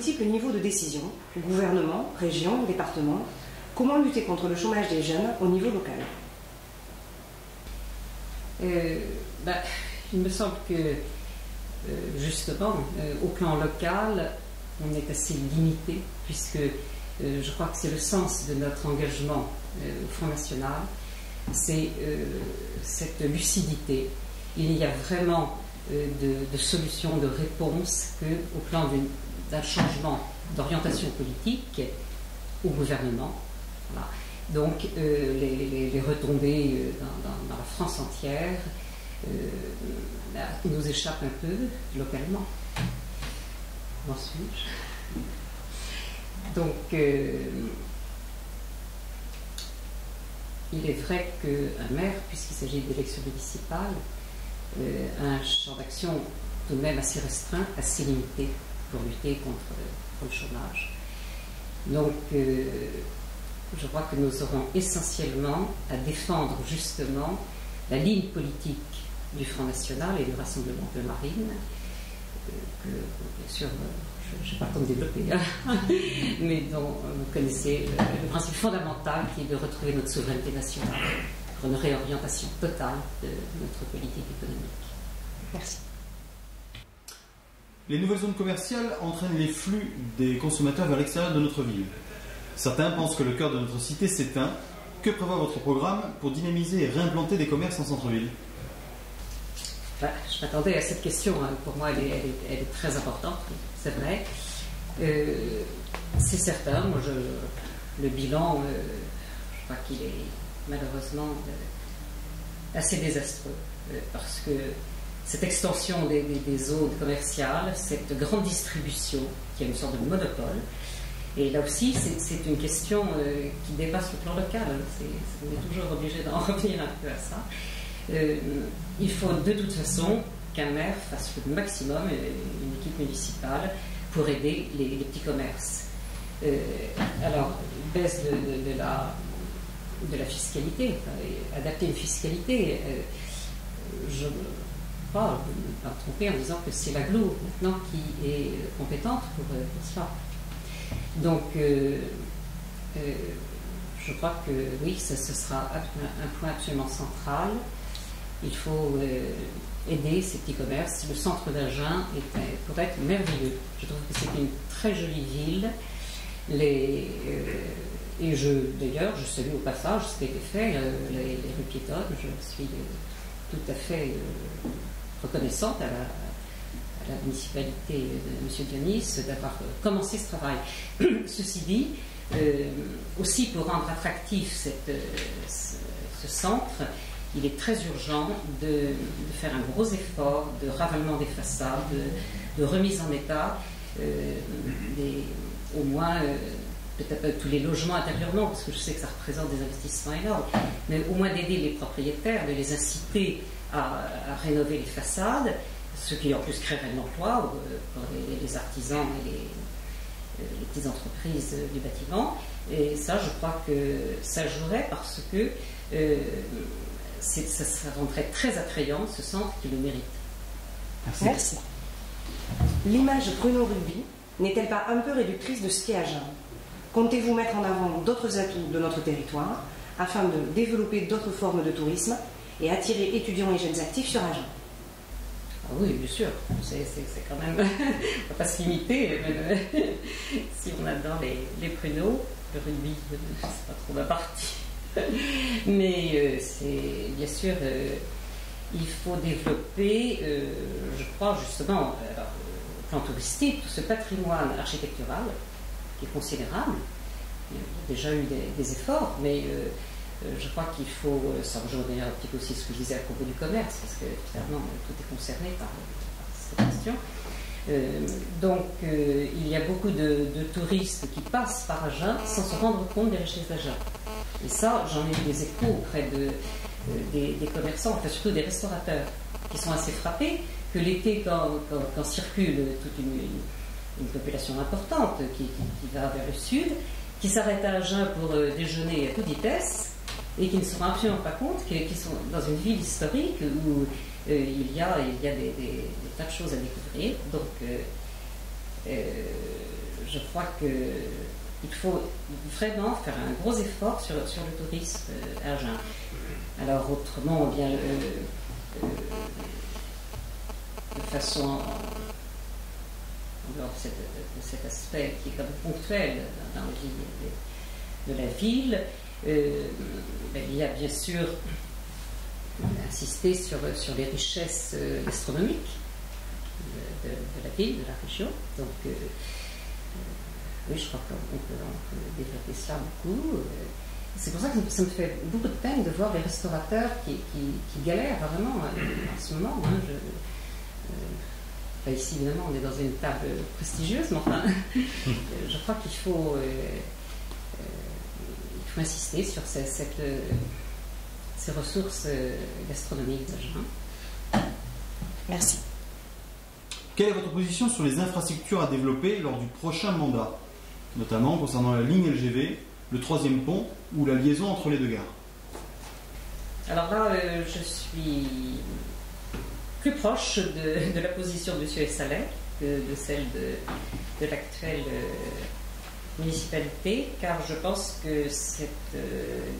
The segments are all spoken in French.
multiples niveaux de décision, gouvernement, région, département. Comment lutter contre le chômage des jeunes au niveau local? Il me semble que, justement, au plan local, on est assez limité, puisque je crois que c'est le sens de notre engagement au Front National, c'est cette lucidité. Il y a vraiment de solutions, de réponses qu'au plan d'un changement d'orientation politique au gouvernement. Voilà. Donc les retombées dans la France entière nous échappent un peu localement. Où en suis-je? Donc il est vrai qu'un maire, puisqu'il s'agit d'élections municipales, a un champ d'action tout de même assez restreint, assez limité pour lutter contre le chômage. Donc je crois que nous aurons essentiellement à défendre justement la ligne politique du Front National et du Rassemblement de Marine, que bien sûr je n'ai pas le temps de développer, hein, mais dont vous connaissez le principe fondamental qui est de retrouver notre souveraineté nationale pour une réorientation totale de notre politique économique. Merci. Les nouvelles zones commerciales entraînent les flux des consommateurs vers l'extérieur de notre ville. Certains pensent que le cœur de notre cité s'éteint. Que prévoit votre programme pour dynamiser et réimplanter des commerces en centre-ville? Je m'attendais à cette question. Hein. Pour moi, elle est très importante, c'est vrai. C'est certain. Moi, le bilan, je crois qu'il est malheureusement assez désastreux. Parce que cette extension des zones commerciales, cette grande distribution, qui a une sorte de monopole, et là aussi, c'est une question qui dépasse le plan local. On est toujours obligé d'en revenir un peu à ça. Il faut de toute façon qu'un maire fasse le maximum, une équipe municipale, pour aider les petits commerces. Alors, baisse de la fiscalité, adapter une fiscalité. Je ne veux pas me tromper en disant que c'est l'AGLO maintenant qui est compétente pour cela. Donc, je crois que oui, ce sera un point absolument central. Il faut aider ces petits commerces. Le centre d'Agen pourrait être merveilleux. Je trouve que c'est une très jolie ville. Et d'ailleurs, je salue au passage ce qui a été fait, les rues piétonnes. Je suis tout à fait reconnaissante à la municipalité de M. Dionis d'avoir commencé ce travail. Ceci dit, aussi pour rendre attractif ce centre, il est très urgent de faire un gros effort de ravalement des façades, de remise en état, au moins peut-être pas tous les logements intérieurement, parce que je sais que ça représente des investissements énormes, mais au moins d'aider les propriétaires, de les inciter à rénover les façades, ce qui en plus créerait de l'emploi pour les artisans et les petites entreprises du bâtiment. Et ça, je crois que ça jouerait parce que ça rendrait très attrayant ce centre qui le mérite. Merci. L'image Pruneau Rugby n'est-elle pas un peu réductrice de ce qu'est Agen? Comptez-vous mettre en avant d'autres atouts de notre territoire afin de développer d'autres formes de tourisme et attirer étudiants et jeunes actifs sur Agen? Ah oui, bien sûr. C'est quand même... on ne va pas se limiter. Si on adore les pruneaux, le rugby, c'est pas trop ma partie. Mais c'est bien sûr... il faut développer, je crois justement, au plan touristique, tout ce patrimoine architectural qui est considérable. Il y a déjà eu des efforts, mais je crois qu'il faut, ça rejoint d'ailleurs un petit peu aussi ce que je disais à propos du commerce, parce que finalement tout est concerné par cette question. Donc il y a beaucoup de touristes qui passent par Agen sans se rendre compte des richesses d'Agen. Et ça, j'en ai eu des échos auprès des commerçants, enfin surtout des restaurateurs, qui sont assez frappés que l'été, quand circule toute une population importante qui va vers le sud, qui s'arrête à Agen pour déjeuner à toute vitesse, et qui ne se rendent absolument pas compte qu'ils sont dans une ville historique où il y a des tas de choses à découvrir. Donc je crois qu'il faut vraiment faire un gros effort sur le tourisme à Agen. Alors autrement, bien de façon en dehors de cet aspect qui est comme ponctuel dans la vie de la ville, il y a bien sûr insisté sur les richesses gastronomiques de la ville, de la région. Donc oui, je crois qu'on peut développer ça beaucoup. C'est pour ça que ça me fait beaucoup de peine de voir les restaurateurs qui galèrent vraiment en ce moment. Ici, évidemment, on est dans une table prestigieuse, mais enfin, je crois qu'il faut insister sur ces ressources gastronomiques d'Agen. Merci. Quelle est votre position sur les infrastructures à développer lors du prochain mandat, notamment concernant la ligne LGV, le 3e pont ou la liaison entre les deux gares? Alors là, je suis plus proche de la position de M. Essaley que de celle de l'actuelle municipalité, car je pense que cette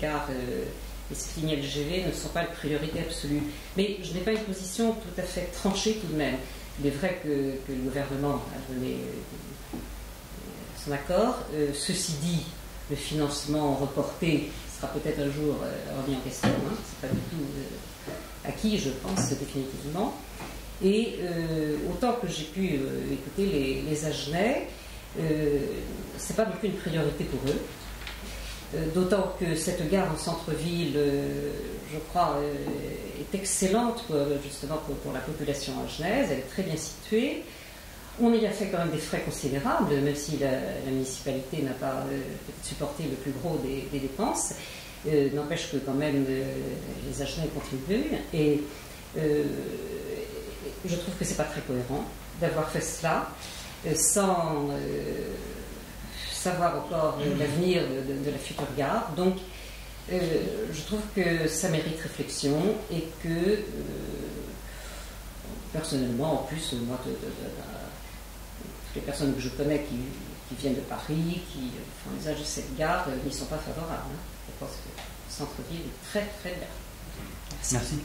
gare et cette ligne LGV ne sont pas la priorité absolue. Mais je n'ai pas une position tout à fait tranchée tout de même. Il est vrai que le gouvernement a donné son accord. Ceci dit, le financement reporté sera peut-être un jour remis en question. C'est pas du tout acquis, je pense, définitivement. Et autant que j'ai pu écouter les Agenais, c'est pas non plus une priorité pour eux. D'autant que cette gare en centre-ville, je crois, est excellente justement pour la population agenaise. Elle est très bien située. On y a fait quand même des frais considérables, même si la municipalité n'a pas supporté le plus gros des dépenses. N'empêche que quand même les Agenais contribuent. Et je trouve que c'est pas très cohérent d'avoir fait cela sans savoir encore l'avenir de la future gare. Donc, je trouve que ça mérite réflexion et que, personnellement, en plus, moi, toutes les personnes que je connais qui viennent de Paris, qui font l'usage de cette gare, n'y sont pas favorables. Je pense que le centre-ville est très, très bien. Merci.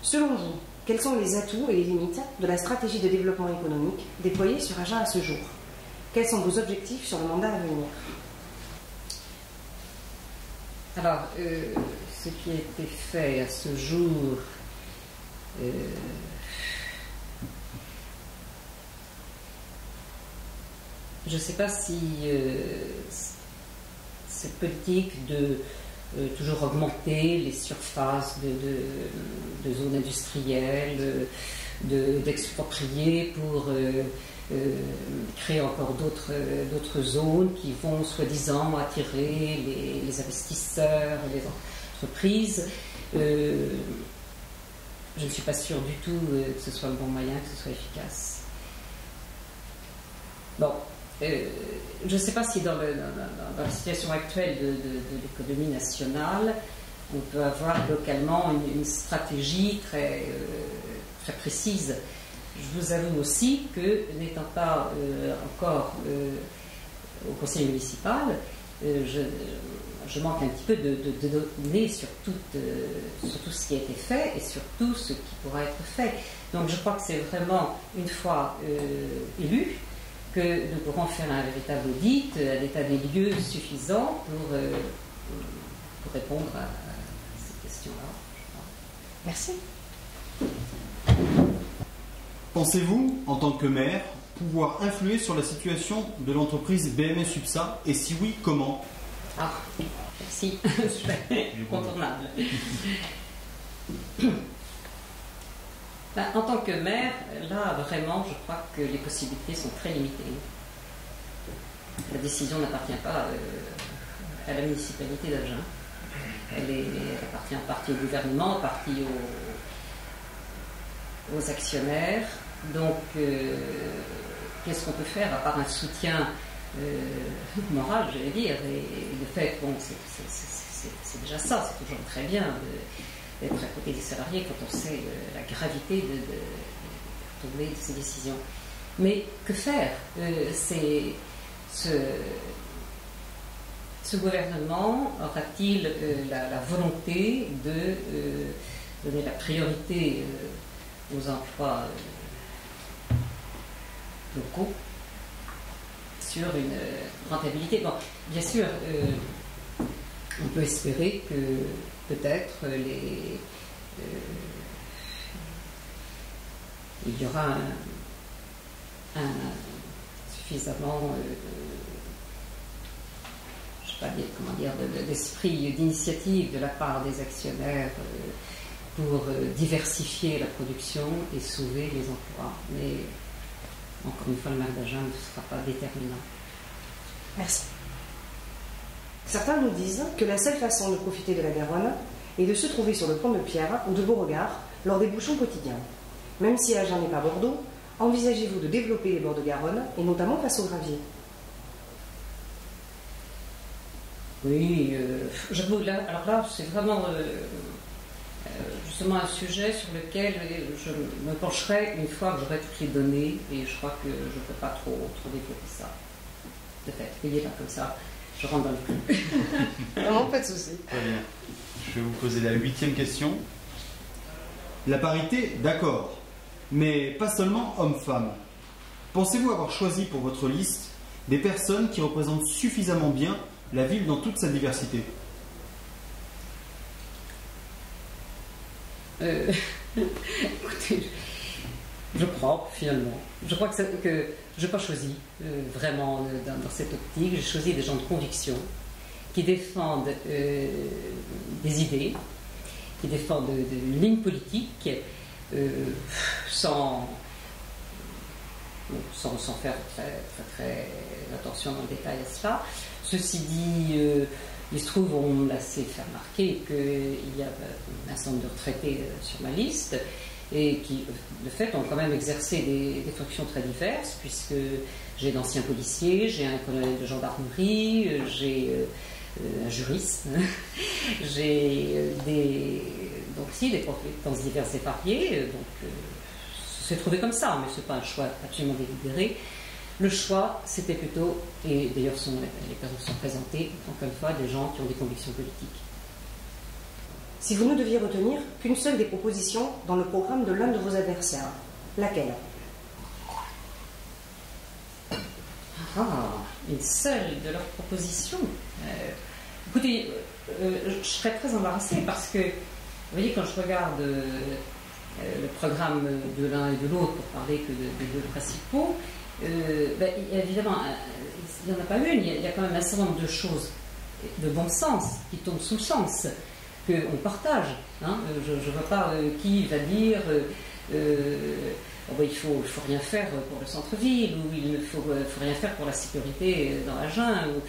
Selon vous, quels sont les atouts et les limites de la stratégie de développement économique déployée sur Agen à ce jour? Quels sont vos objectifs sur le mandat à venir? Alors, ce qui a été fait à ce jour, je ne sais pas si cette politique de toujours augmenter les surfaces de zones industrielles, d'exproprier pour créer encore d'autres zones qui vont soi-disant attirer les investisseurs, les entreprises. Je ne suis pas sûre du tout que ce soit le bon moyen, que ce soit efficace. Bon, je ne sais pas si dans la situation actuelle de l'économie nationale, on peut avoir localement une stratégie très précise. Je vous avoue aussi que, n'étant pas encore au conseil municipal, je manque un petit peu de données sur tout ce qui a été fait et sur tout ce qui pourra être fait. Donc je crois que c'est vraiment, une fois élu, que nous pourrons faire un véritable audit, un état des lieux suffisant pour répondre à ces questions-là. Merci. Pensez-vous, en tant que maire, pouvoir influer sur la situation de l'entreprise BMS UPSA, et si oui, comment? Ah, merci, c'est incontournable. En tant que maire, là, vraiment, je crois que les possibilités sont très limitées. La décision n'appartient pas à la municipalité d'Agen. Elle appartient en partie au gouvernement, en partie aux actionnaire. Donc, qu'est-ce qu'on peut faire à part un soutien moral, je vais dire, et le fait, bon, c'est déjà ça, c'est toujours très bien d'être à côté des salariés quand on sait la gravité de tomber de ces décisions. Mais que faire? Ce gouvernement aura-t-il la volonté de donner la priorité aux emplois locaux sur une rentabilité? Bon, bien sûr, on peut espérer que peut-être il y aura suffisamment je sais pas comment dire, d'esprit d'initiative de la part des actionnaires pour diversifier la production et sauver les emplois. Mais encore une fois, le magasin ne sera pas déterminant. Merci. Certains nous disent que la seule façon de profiter de la Garonne est de se trouver sur le pont de Pierre ou de Beauregard lors des bouchons quotidiens. Même si Agen n'est pas Bordeaux, envisagez-vous de développer les bords de Garonne, et notamment face au gravier? Oui, alors là, c'est vraiment justement un sujet sur lequel je me pencherai une fois que j'aurai toutes les données, et je crois que je ne peux pas trop développer ça. De fait, payez là comme ça, je rentre dans le club. Non, pas de souci. Très bien. Je vais vous poser la 8e question. La parité, d'accord, mais pas seulement hommes-femmes. Pensez-vous avoir choisi pour votre liste des personnes qui représentent suffisamment bien la ville dans toute sa diversité? Écoutez, je crois finalement. Je crois que je n'ai pas choisi vraiment dans cette optique. J'ai choisi des gens de conviction qui défendent des idées, qui défendent une ligne politique sans faire très attention dans le détail à cela. Ceci dit, il se trouve, on me l'a fait remarquer qu'il y a un certain nombre de retraités sur ma liste et qui, de fait, ont quand même exercé des fonctions très diverses, puisque j'ai d'anciens policiers, j'ai un colonel de gendarmerie, j'ai un juriste, j'ai donc si des compétences diverses et variées, donc c'est trouvé comme ça, mais ce n'est pas un choix absolument délibéré. Le choix, c'était plutôt, et d'ailleurs les personnes sont présentées, encore une fois, des gens qui ont des convictions politiques. Si vous ne deviez retenir qu'une seule des propositions dans le programme de l'un de vos adversaires, laquelle? Une seule de leurs propositions. Écoutez, je serais très embarrassée parce que, vous voyez, quand je regarde le programme de l'un et de l'autre, pour parler que des deux principaux, évidemment, il n'y en a pas une, il y a quand même un certain nombre de choses de bon sens qui tombent sous le sens, qu'on partage. Hein. Je ne vois pas qui va dire il faut rien faire pour le centre-ville, ou il ne faut rien faire pour la sécurité dans Agen.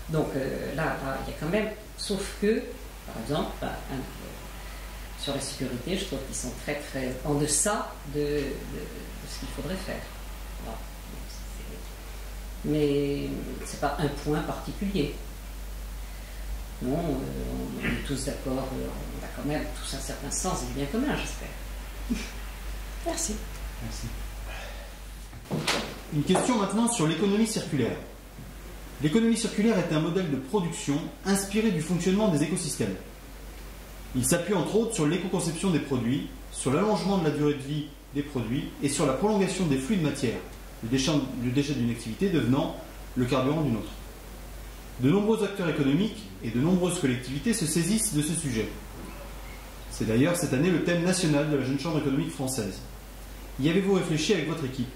Donc là, il y a quand même, sauf que, par exemple, sur la sécurité, je trouve qu'ils sont très très en deçà de ce qu'il faudrait faire. Voilà. Mais ce n'est pas un point particulier. Non, on est tous d'accord, on a quand même tous un certain sens du bien commun, j'espère. Merci. Merci. Une question maintenant sur l'économie circulaire. L'économie circulaire est un modèle de production inspiré du fonctionnement des écosystèmes. Il s'appuie entre autres sur l'éco-conception des produits, sur l'allongement de la durée de vie des produits et sur la prolongation des flux de matière, le déchet d'une activité devenant le carburant d'une autre. De nombreux acteurs économiques et de nombreuses collectivités se saisissent de ce sujet. C'est d'ailleurs cette année le thème national de la Jeune Chambre économique française. Y avez-vous réfléchi avec votre équipe?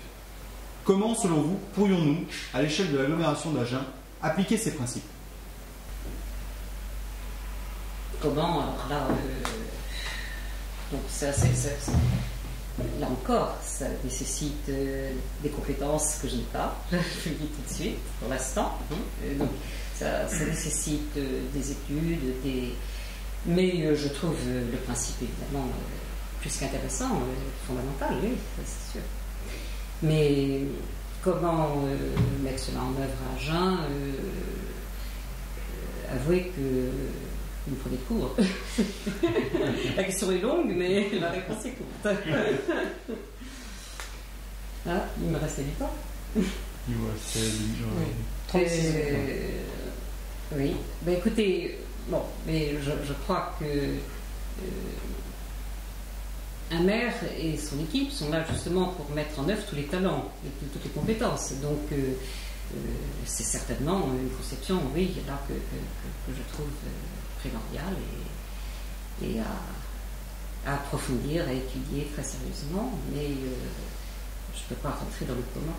Comment, selon vous, pourrions-nous, à l'échelle de l'agglomération d'Agen, appliquer ces principes? Comment? Alors là, donc là encore, ça nécessite des compétences que je n'ai pas, je le dis tout de suite, pour l'instant. Donc ça nécessite des études, mais je trouve le principe évidemment plus qu'intéressant, fondamental, oui, c'est sûr. Mais comment mettre cela en œuvre à Agen? Avouez que vous me prenez de court. La question est longue, mais la réponse est courte. Ah, il me restait du temps. Oui. Ben, écoutez, bon, mais je crois que un maire et son équipe sont là justement pour mettre en œuvre tous les talents et toutes les compétences. Donc, c'est certainement une conception, oui, là que je trouve primordiale et à approfondir, à étudier très sérieusement, mais je ne peux pas rentrer dans le comment.